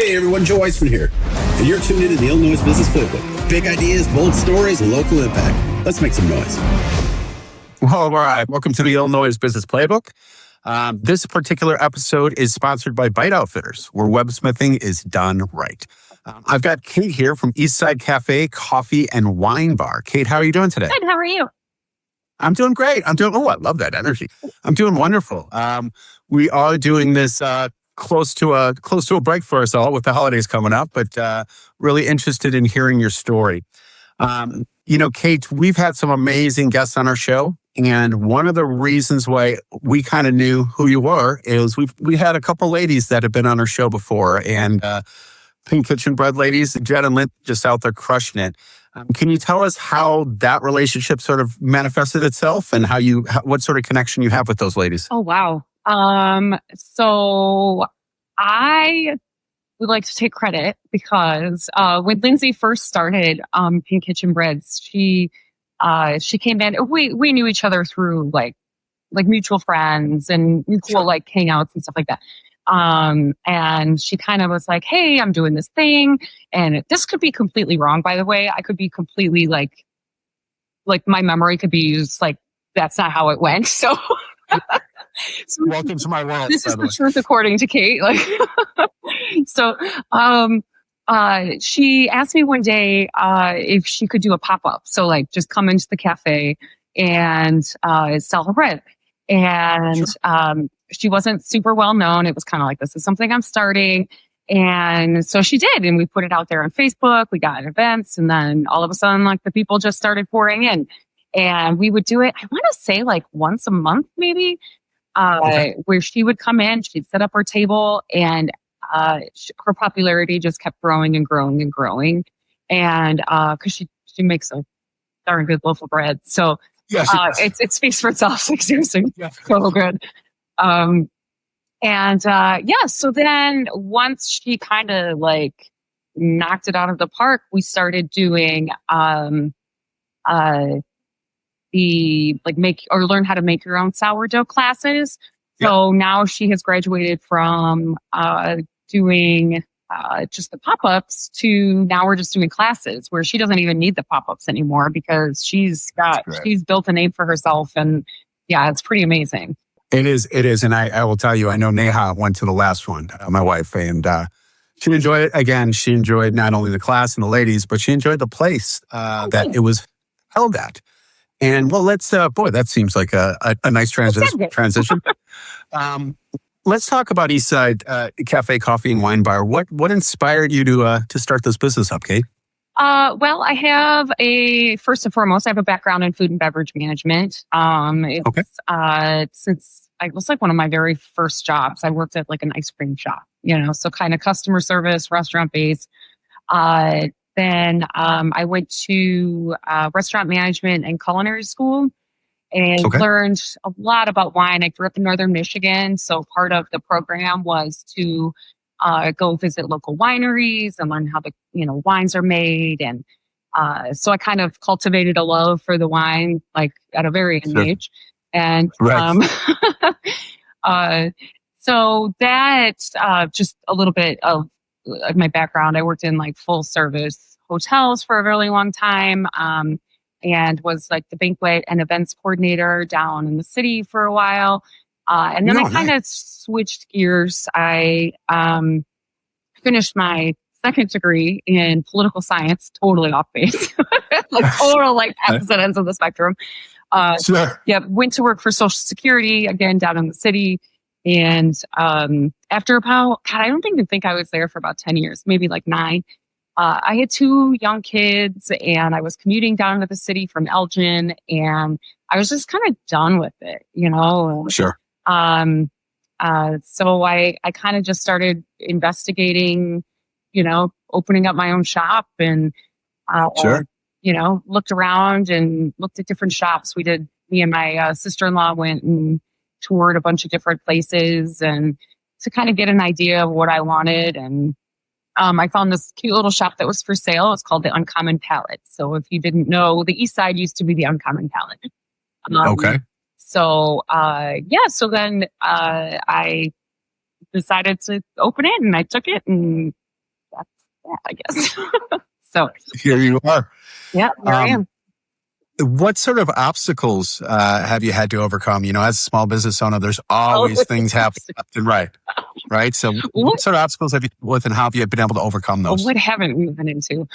Hey everyone, Joe Weisman here, and you're tuned into the Ill Noise Business Playbook. Big ideas, bold stories, and local impact. Let's make some noise. Well, all right. Welcome to the Ill Noise Business Playbook. This particular episode is sponsored by Bite Outfitters, where websmithing is done right. I've got Kate here from Eastside Café, Coffee, and Wine Bar. Kate, how are you doing today? Good. How are you? I'm doing great. I love that energy. I'm doing wonderful. We are doing this close to a break for us all with the holidays coming up, but really interested in hearing your story. Kate, we've had some amazing guests on our show. And one of the reasons why we kind of knew who you were is we had a couple ladies that have been on our show before, and Pink Kitchen Bread ladies, Jen and Lynn, just out there crushing it. Can you tell us how that relationship sort of manifested itself and what sort of connection you have with those ladies? Oh, wow. So I would like to take credit because when Lindsay first started Pink Kitchen Breads, she came in. We knew each other through like mutual friends and mutual like hangouts and stuff like that. And she kind of was like, "Hey, I'm doing this thing," and this could be completely wrong. By the way, I could be completely like my memory could be used like that's not how it went. So. Welcome to my world. This is the truth according to Kate. So, she asked me one day if she could do a pop-up. So, just come into the cafe and sell her bread. And sure. She wasn't super well known. It was kind of like, this is something I'm starting. And so she did, and we put it out there on Facebook. We got events, and then all of a sudden, the people just started pouring in. And we would do it, I want to say once a month, maybe. Where she would come in, she'd set up her table, and her popularity just kept growing and growing and growing. And because she makes a darn good loaf of bread, so it speaks for itself. Seriously, so good. So then once she kind of knocked it out of the park, we started doing learn how to make your own sourdough classes. So now she has graduated from doing just the pop-ups to now we're just doing classes where she doesn't even need the pop-ups anymore because she's built a name for herself, and it's pretty amazing. It is. And I will tell you, I know Neha went to the last one, my wife, and she enjoyed it. Again, she enjoyed not only the class and the ladies, but she enjoyed the place that it was held at. And well, let's, that seems like a nice transition. Let's talk about Eastside Café, Coffee, and Wine Bar. What inspired you to start this business up, Kate? Well, I have first and foremost, I have a background in food and beverage management. Since it was one of my very first jobs, I worked at an ice cream shop, so kind of customer service, restaurant based. Then I went to restaurant management and culinary school and learned a lot about wine. I grew up in Northern Michigan, so part of the program was to go visit local wineries and learn how the wines are made. And so I kind of cultivated a love for the wine at a very young age. And so that's just a little bit of my background. I worked in full service hotels for a really long time, and was the banquet and events coordinator down in the city for a while. And then I kind of switched gears. I finished my second degree in political science, totally off base, total opposite ends of the spectrum. Went to work for Social Security again down in the city. And after about, I don't even think I was there for about 10 years, maybe 9. I had 2 young kids, and I was commuting down to the city from Elgin, and I was just kind of done with it, Sure. So I kind of just started investigating, opening up my own shop, and looked around and looked at different shops. Me and my sister-in-law went and toured a bunch of different places and to kind of get an idea of what I wanted. And I found this cute little shop that was for sale. It's called the Uncommon Palette. So if you didn't know, the Eastside used to be the Uncommon Palette. So then I decided to open it, and I took it, and that, I guess. So Here you are. yeah, here I am. What sort of obstacles have you had to overcome? You know, as a small business owner, there's always things happening left and right? So what sort of obstacles have you dealt with, and how have you been able to overcome those? What haven't we been into?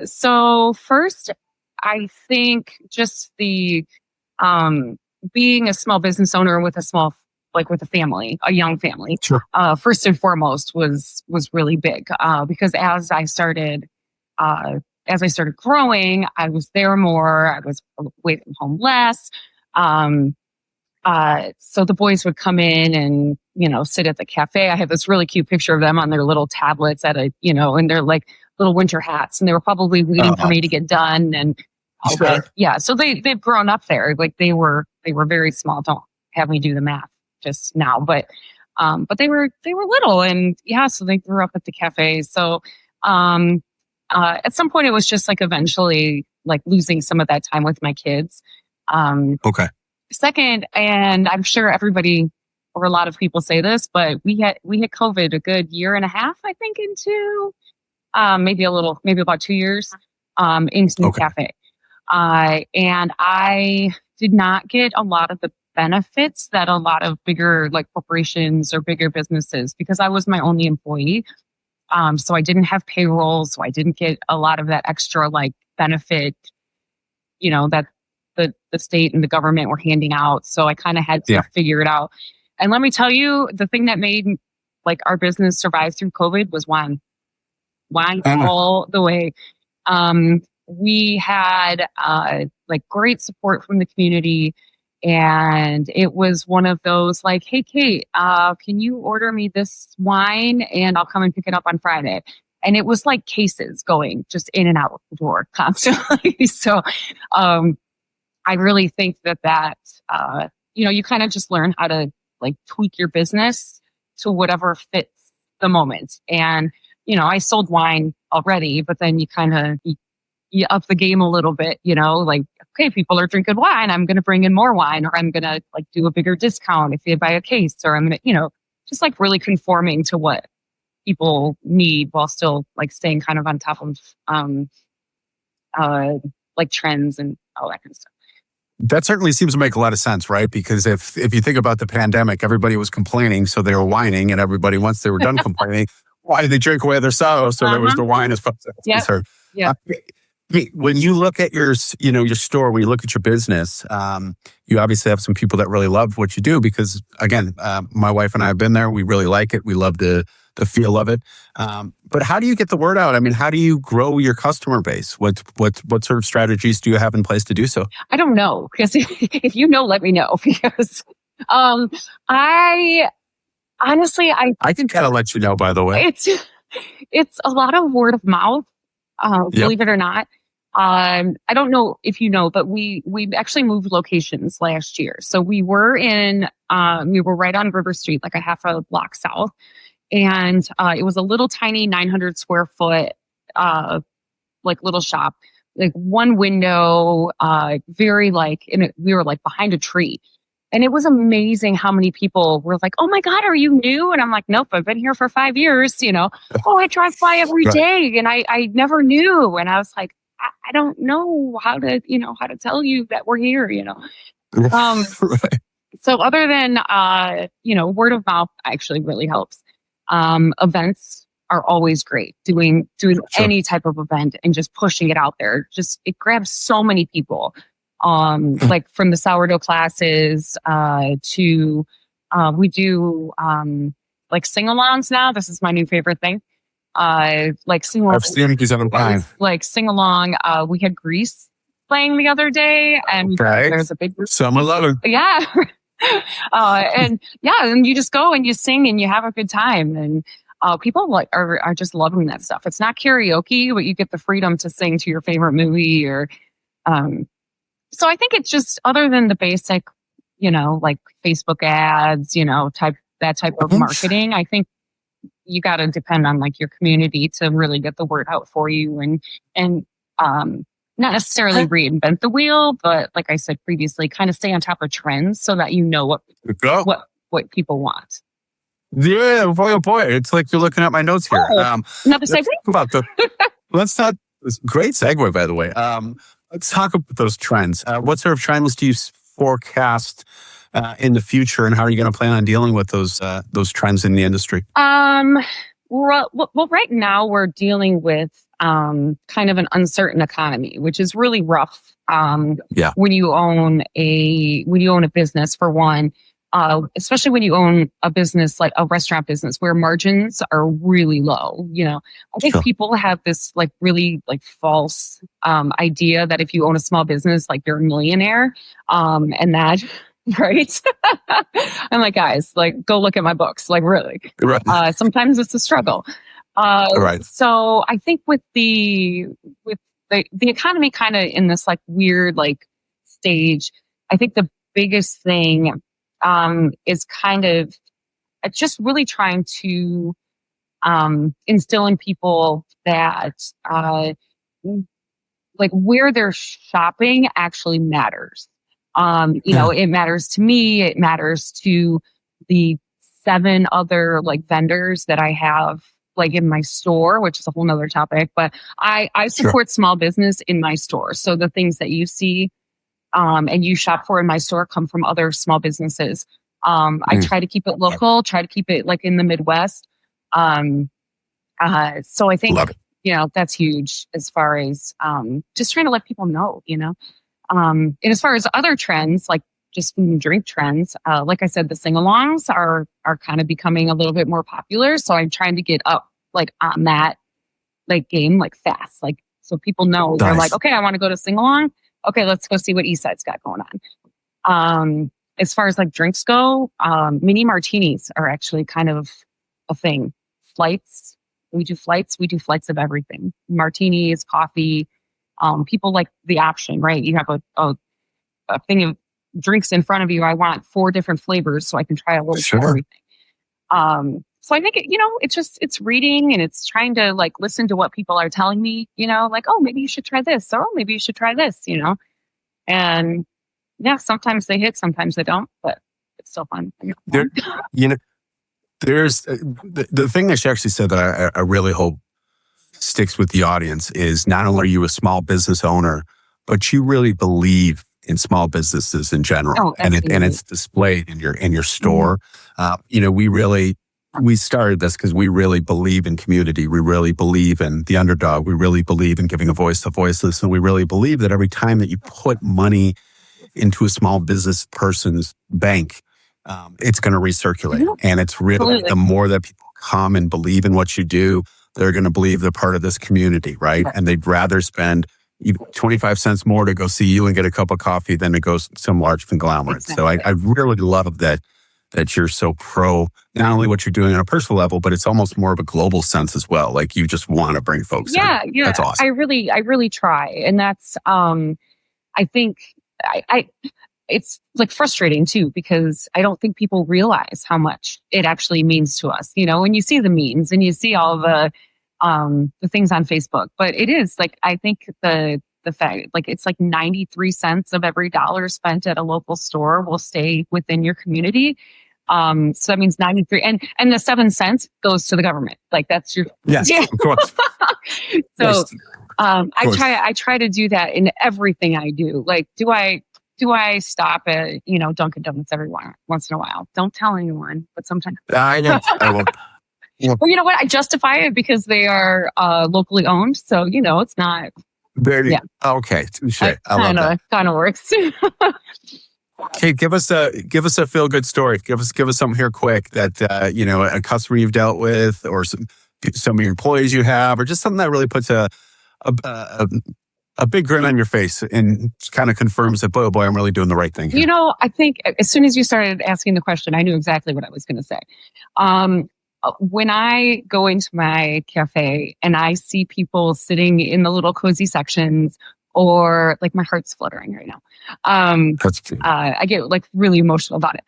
So first, I think just the being a small business owner with with a family, a young family, Sure. first and foremost was really big because as I started growing, I was there more. I was away from home less. So the boys would come in and, sit at the cafe. I have this really cute picture of them on their little tablets and they're like little winter hats, and they were probably waiting for me to get done. And all Sure. that. Yeah. So they've grown up there. Like they were very small. Don't have me do the math just now, but they were little, and yeah, so they grew up at the cafe. So, at some point it was just like eventually like losing some of that time with my kids. Okay. Second, and I'm sure everybody or a lot of people say this, but we hit COVID a good year and a half, I think, into maybe about 2 years into the cafe. And I did not get a lot of the benefits that a lot of bigger like corporations or bigger businesses, because I was my only employee. So I didn't have payroll. So I didn't get a lot of that extra like benefit, that the state and the government were handing out. So I kind of had to figure it out. And let me tell you, the thing that made like our business survive through COVID was wine all the way. We had like great support from the community, and it was one of those like, hey Kate, can you order me this wine and I'll come and pick it up on Friday? And it was like cases going just in and out of the door constantly. So I really think that you kind of just learn how to like tweak your business to whatever fits the moment. And I sold wine already, but then you kind of you up the game a little bit, like, okay, people are drinking wine, I'm going to bring in more wine, or I'm going to like do a bigger discount if they buy a case, or I'm going to, just like really conforming to what people need while still like staying kind of on top of like trends and all that kind of stuff. That certainly seems to make a lot of sense, right? Because if you think about the pandemic, everybody was complaining, so they were whining, and everybody, once they were done complaining, why did they drink away their sorrow? So there was the wine as far as concerned. Yeah. When you look at your store, when you look at your business, you obviously have some people that really love what you do because, again, my wife and I have been there. We really like it. We love the feel of it. But how do you get the word out? I mean, how do you grow your customer base? What sort of strategies do you have in place to do so? I don't know, because if you know, let me know, because I honestly can kind of let you know, by the way. It's a lot of word of mouth, believe it or not. I don't know if you know, but we actually moved locations last year. So we were right on River Street, like a half a block south. And it was a little tiny 900 square foot, like little shop, like one window, very like, we were like behind a tree. And it was amazing how many people were like, oh my God, are you new? And I'm like, nope, I've been here for 5 years, I drive by every day and I never knew. And I was like, I don't know how to tell you that we're here, So other than, word of mouth actually really helps. Events are always great. Doing any type of event and just pushing it out there. It grabs so many people. Like from the sourdough classes, to, we do, like sing-alongs now. This is my new favorite thing. Like sing-along. I've seen these online. Like sing-along. We had Grease playing the other day, and there's a big group. Summer Lovin'. Yeah. And you just go and you sing and you have a good time, and people are just loving that stuff. It's not karaoke, but you get the freedom to sing to your favorite movie or, so I think it's just, other than the basic, like Facebook ads, that type of marketing, I think you got to depend on like your community to really get the word out for you, and not necessarily reinvent the wheel, but like I said previously, kind of stay on top of trends so that you know what people want. Yeah, boy. It's like you're looking at my notes here. Oh, another Let's segue? talk about let's talk, great segue, by the way. Let's talk about those trends. What sort of trends do you forecast in the future, and how are you going to plan on dealing with those trends in the industry? Well, right now we're dealing with kind of an uncertain economy, which is really rough. Yeah. When you own a business, for one, especially when you own a business like a restaurant business where margins are really low. I think Sure. people have this like really like false idea that if you own a small business, like you're a millionaire, and that. Right. I'm like, guys, like, go look at my books. Like, really. Right. Sometimes it's a struggle. Right. So I think with the economy kind of in this like weird like stage, I think the biggest thing is kind of just really trying to instill in people that like where they're shopping actually matters. It matters to me. It matters to the 7 other like vendors that I have like in my store, which is a whole nother topic. But I support small business in my store. So the things that you see and you shop for in my store come from other small businesses. I try to keep it local, try to keep it like in the Midwest. So I think, that's huge as far as just trying to let people know, and as far as other trends, like just food and drink trends, like I said, the sing-alongs are kind of becoming a little bit more popular. So I'm trying to get up like on that like game like fast, like so people know they're like, okay, I want to go to sing-along. Okay, let's go see what Eastside's got going on. As far as like drinks go, mini martinis are actually kind of a thing. Flights, we do flights of everything. Martinis, coffee. People like the option, right? You have a thing of drinks in front of you. I want 4 different flavors so I can try a little bit of everything. So I think, it's reading and it's trying to like listen to what people are telling me, like, oh, maybe you should try this, or oh, maybe you should try this, and yeah, sometimes they hit, sometimes they don't, but it's still fun. There's the thing that she actually said that I really hope sticks with the audience is not only are you a small business owner, but you really believe in small businesses in general, and it's displayed in your store. We started this because we really believe in community. We really believe in the underdog. We really believe in giving a voice to voiceless, and we really believe that every time that you put money into a small business person's bank, it's going to recirculate, and it's really the more that people come and believe in what you do, they're going to believe they're part of this community, right? And they'd rather spend 25 cents more to go see you and get a cup of coffee than to go some large conglomerate. Exactly. So I really love that you're so pro, not only what you're doing on a personal level, but it's almost more of a global sense as well. Like you just want to bring folks in. Yeah. That's awesome. I really try. And that's, I think it's like frustrating too, because I don't think people realize how much it actually means to us, when you see the memes and you see all the things on Facebook, but it is like, I think the fact, like it's like 93 cents of every dollar spent at a local store will stay within your community. So that means 93 and the 7 cents goes to the government. Like that's your, of course. So, I try to do that in everything I do. Like, do I stop at, Dunkin' Donuts every once in a while? Don't tell anyone, but sometimes. I know. I won't. Well, you know what? I justify it because they are locally owned. So, it's not. Okay. Kind of works. Okay, give us a feel good story. Give us something here quick that a customer you've dealt with, or some of your employees you have, or just something that really puts a big grin on your face and kind of confirms that, boy, I'm really doing the right thing here. I think as soon as you started asking the question, I knew exactly what I was going to say. When I go into my cafe and I see people sitting in the little cozy sections, or like my heart's fluttering right now. I get like really emotional about it.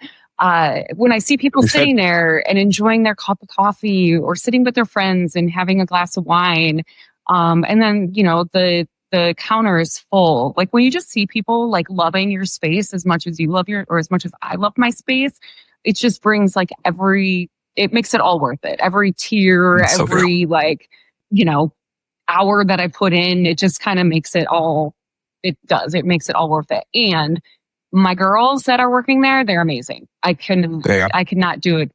When I see people sitting there and enjoying their cup of coffee, or sitting with their friends and having a glass of wine, and then the counter is full. Like when you just see people like loving your space as much as you love or as much as I love my space, it just brings like it makes it all worth it. Every tear, That's so every hour that I put in, it just kind of makes it all. It does. It makes it all worth it. And my girls that are working there, they're amazing. I could not do it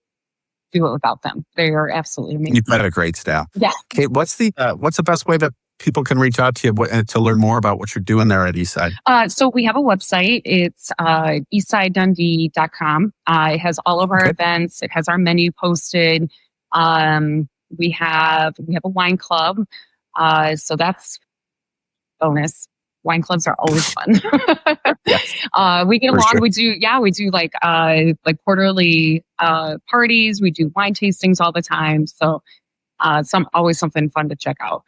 without them. They are absolutely amazing. You've got a great staff. Yeah. Kate, what's the best way that people can reach out to you to learn more about what you're doing there at Eastside? So we have a website. It's eastsidedundee.com. It has all of our events. It has our menu posted. We have a wine club. So that's bonus. Wine clubs are always fun. Yes, we get along. Sure. We do like quarterly parties. We do wine tastings all the time. So always something fun to check out.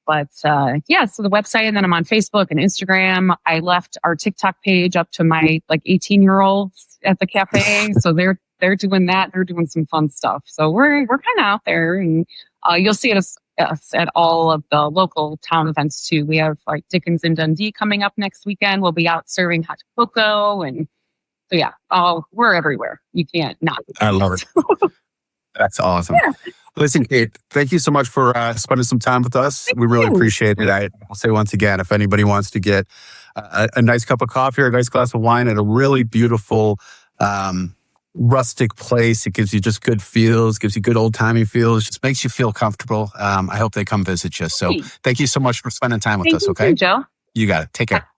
But so the website, and then I'm on Facebook and Instagram. I left our TikTok page up to my 18-year-olds at the cafe. So they're doing that. They're doing some fun stuff. So we're kind of out there, and you'll see us at all of the local town events too. We have Dickens in Dundee coming up next weekend. We'll be out serving hot cocoa, and so we're everywhere. You can't not. I love it. That's awesome. Yeah. Listen, Kate, thank you so much for spending some time with us. We really appreciate it. I'll say once again, if anybody wants to get a nice cup of coffee or a nice glass of wine at a really beautiful rustic place, it gives you just good feels, gives you good old-timey feels, just makes you feel comfortable. I hope they come visit you. So thank you so much for spending time with us, okay? Thank you, Joe. You got it. Take care.